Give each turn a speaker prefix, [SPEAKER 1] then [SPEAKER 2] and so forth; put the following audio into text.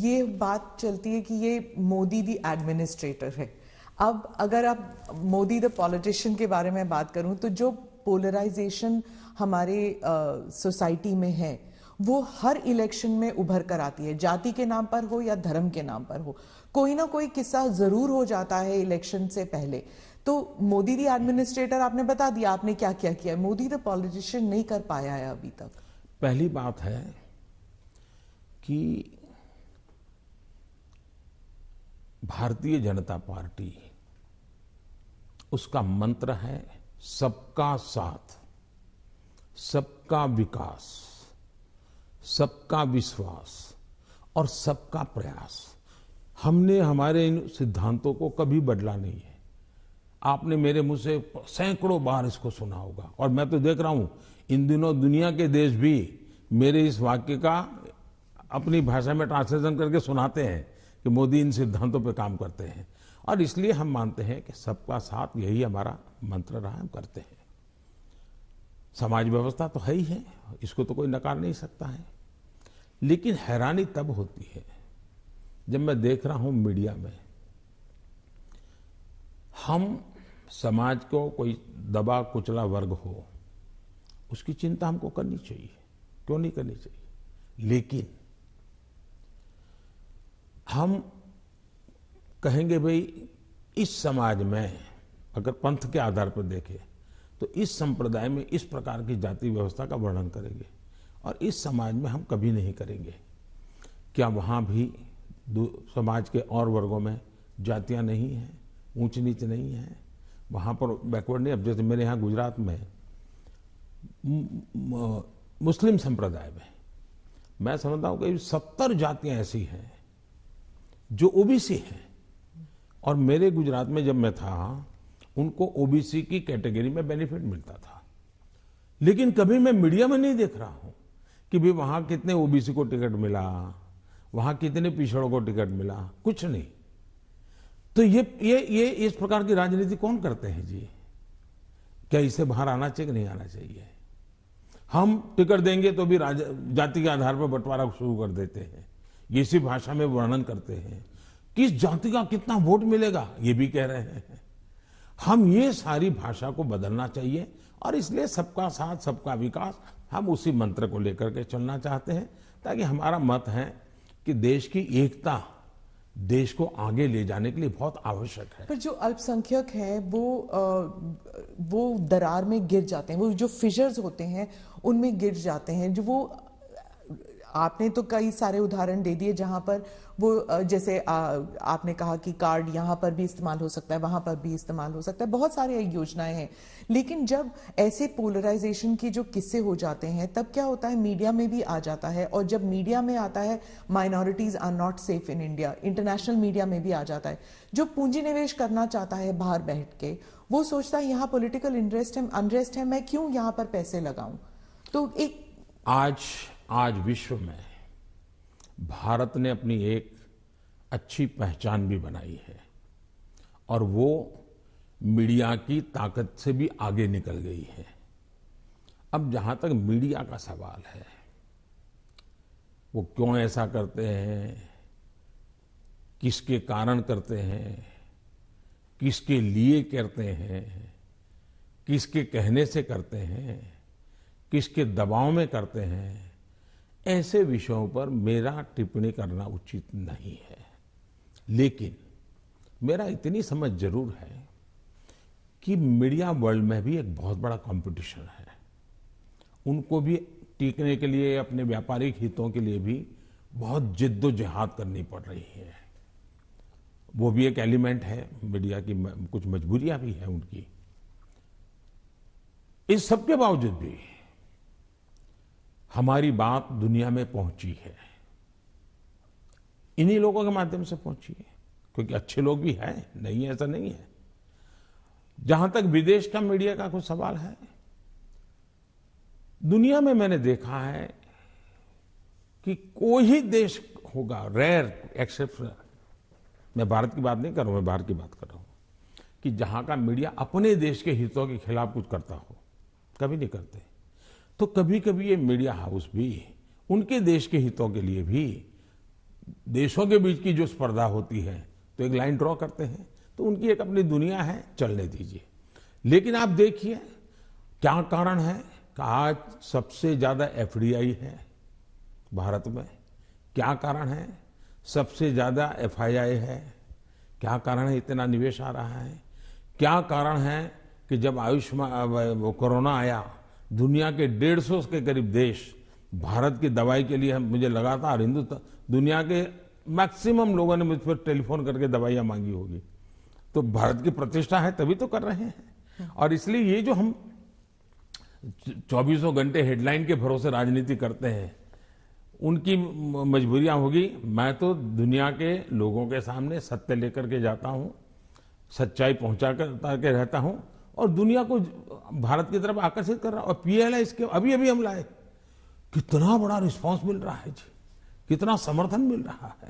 [SPEAKER 1] ये बात चलती है कि ये मोदी दी एडमिनिस्ट्रेटर है। अब अगर आप मोदी द पॉलिटिशियन के बारे में बात करूं तो जो पोलराइजेशन हमारे सोसाइटी में है वो हर इलेक्शन में उभर कर आती है, जाति के नाम पर हो या धर्म के नाम पर हो। कोई ना कोई किस्सा जरूर हो जाता है इलेक्शन से पहले। तो मोदी दी एडमिनिस्ट्रेटर आपने बता दिया आपने क्या क्या किया, मोदी द पॉलिटिशियन नहीं कर पाया है अभी तक।
[SPEAKER 2] पहली बात है कि भारतीय जनता पार्टी, उसका मंत्र है सबका साथ, सबका विकास, सबका विश्वास और सबका प्रयास। हमने हमारे इन सिद्धांतों को कभी बदला नहीं है। आपने मेरे मुंह से सैकड़ों बार इसको सुना होगा और मैं तो देख रहा हूं इन दिनों दुनिया के देश भी मेरे इस वाक्य का अपनी भाषा में ट्रांसलेशन करके सुनाते हैं कि मोदी इन सिद्धांतों पे काम करते हैं। और इसलिए हम मानते हैं कि सबका साथ यही हमारा मंत्र रहा, हम करते हैं। समाज व्यवस्था तो है ही है, इसको तो कोई नकार नहीं सकता है। लेकिन हैरानी तब होती है जब मैं देख रहा हूं मीडिया में हम समाज को कोई दबा कुचला वर्ग हो उसकी चिंता हमको करनी चाहिए, क्यों नहीं करनी चाहिए। लेकिन हम कहेंगे भाई इस समाज में अगर पंथ के आधार पर देखें तो इस संप्रदाय में इस प्रकार की जाति व्यवस्था का वर्णन करेंगे और इस समाज में हम कभी नहीं करेंगे। क्या वहां भी समाज के और वर्गों में जातियां नहीं हैं, ऊंच नीच नहीं है, वहां पर बैकवर्ड नहीं। अब जैसे मेरे यहाँ गुजरात में मुस्लिम संप्रदाय में मैं समझता हूं कि 70 जातियां ऐसी हैं जो ओबीसी हैं और मेरे गुजरात में जब मैं था उनको ओबीसी की कैटेगरी में बेनिफिट मिलता था। लेकिन कभी मैं मीडिया में नहीं देख रहा हूं कि भाई वहां कितने ओबीसी को टिकट मिला, वहां कितने पिछड़ों को टिकट मिला, कुछ नहीं। तो ये इस प्रकार की राजनीति कौन करते हैं जी? क्या इसे बाहर आना चाहिए कि नहीं आना चाहिए? हम टिकट देंगे तो भी जाति के आधार पर बंटवारा शुरू कर देते हैं, इसी भाषा में वर्णन करते हैं। किस जाति का कितना वोट मिलेगा ये भी कह रहे हैं। हम ये सारी भाषा को बदलना चाहिए और इसलिए सबका साथ सबका विकास हम उसी मंत्र को लेकर के चलना चाहते हैं, ताकि हमारा मत है कि देश की एकता देश को आगे ले जाने के लिए बहुत आवश्यक है।
[SPEAKER 1] पर जो अल्पसंख्यक हैं वो दरार में गिर जाते हैं, वो जो फिशर्स होते हैं उनमें गिर जाते हैं। जो वो आपने तो कई सारे उदाहरण दे दिए जहां पर वो जैसे आपने कहा कि कार्ड यहां पर भी इस्तेमाल हो सकता है, वहां पर भी इस्तेमाल हो सकता है, बहुत सारी योजनाएं हैं। लेकिन जब ऐसे पोलराइजेशन के जो किस्से हो जाते हैं तब क्या होता है, मीडिया में भी आ जाता है। और जब मीडिया में आता है minorities are not safe in India, international media में भी आ जाता है। जो पूंजी निवेश करना चाहता है बाहर बैठ के वो सोचता है यहाँ पॉलिटिकल अनरेस्ट है, मैं क्यों यहाँ पर पैसे लगाऊं। तो एक
[SPEAKER 2] आज विश्व में भारत ने अपनी एक अच्छी पहचान भी बनाई है और वो मीडिया की ताकत से भी आगे निकल गई है। अब जहां तक मीडिया का सवाल है, वो क्यों ऐसा करते हैं, किसके कारण करते हैं, किसके लिए करते हैं, किसके कहने से करते हैं, किसके दबाव में करते हैं, ऐसे विषयों पर मेरा टिप्पणी करना उचित नहीं है। लेकिन मेरा इतनी समझ जरूर है कि मीडिया वर्ल्ड में भी एक बहुत बड़ा कंपटीशन है। उनको भी टिकने के लिए, अपने व्यापारिक हितों के लिए भी बहुत जिद्दोजहद करनी पड़ रही है। वो भी एक एलिमेंट है मीडिया की, कुछ मजबूरियां भी है उनकी। इस सबके बावजूद भी हमारी बात दुनिया में पहुंची है, इन्हीं लोगों के माध्यम से पहुंची है, क्योंकि अच्छे लोग भी हैं, नहीं ऐसा नहीं है। जहां तक विदेश का मीडिया का कुछ सवाल है, दुनिया में मैंने देखा है कि कोई ही देश होगा, रेयर एक्सेप्शन, मैं भारत की बात नहीं कर रहा हूं, मैं बाहर की बात कर रहा हूं, कि जहां का मीडिया अपने देश के हितों के खिलाफ कुछ करता हो। कभी नहीं करते। तो कभी कभी ये मीडिया हाउस भी उनके देश के हितों के लिए भी देशों के बीच की जो स्पर्धा होती है तो एक लाइन ड्रॉ करते हैं, तो उनकी एक अपनी दुनिया है, चलने दीजिए। लेकिन आप देखिए क्या कारण है कि आज सबसे ज्यादा एफडीआई है भारत में। क्या कारण है? सबसे ज्यादा एफआईआई है। क्या कारण है इतना निवेश आ रहा है? क्या कारण है कि जब आयुष्मान कोरोना आया, दुनिया के 150 के करीब देश भारत की दवाई के लिए, मुझे लगातार हिंदुस्तान, दुनिया के मैक्सिमम लोगों ने मुझ पर टेलीफोन करके दवाइयां मांगी होगी। तो भारत की प्रतिष्ठा है तभी तो कर रहे हैं। और इसलिए ये जो हम 24 घंटे हेडलाइन के भरोसे राजनीति करते हैं, उनकी मजबूरियां होगी। मैं तो दुनिया के लोगों के सामने सत्य लेकर के जाता हूं, सच्चाई पहुंचा के रहता हूं और दुनिया को भारत की तरफ आकर्षित कर रहा हूं। और पीएलआई इसके अभी अभी हम लाए, कितना बड़ा रिस्पांस मिल रहा है जी, कितना समर्थन मिल रहा है।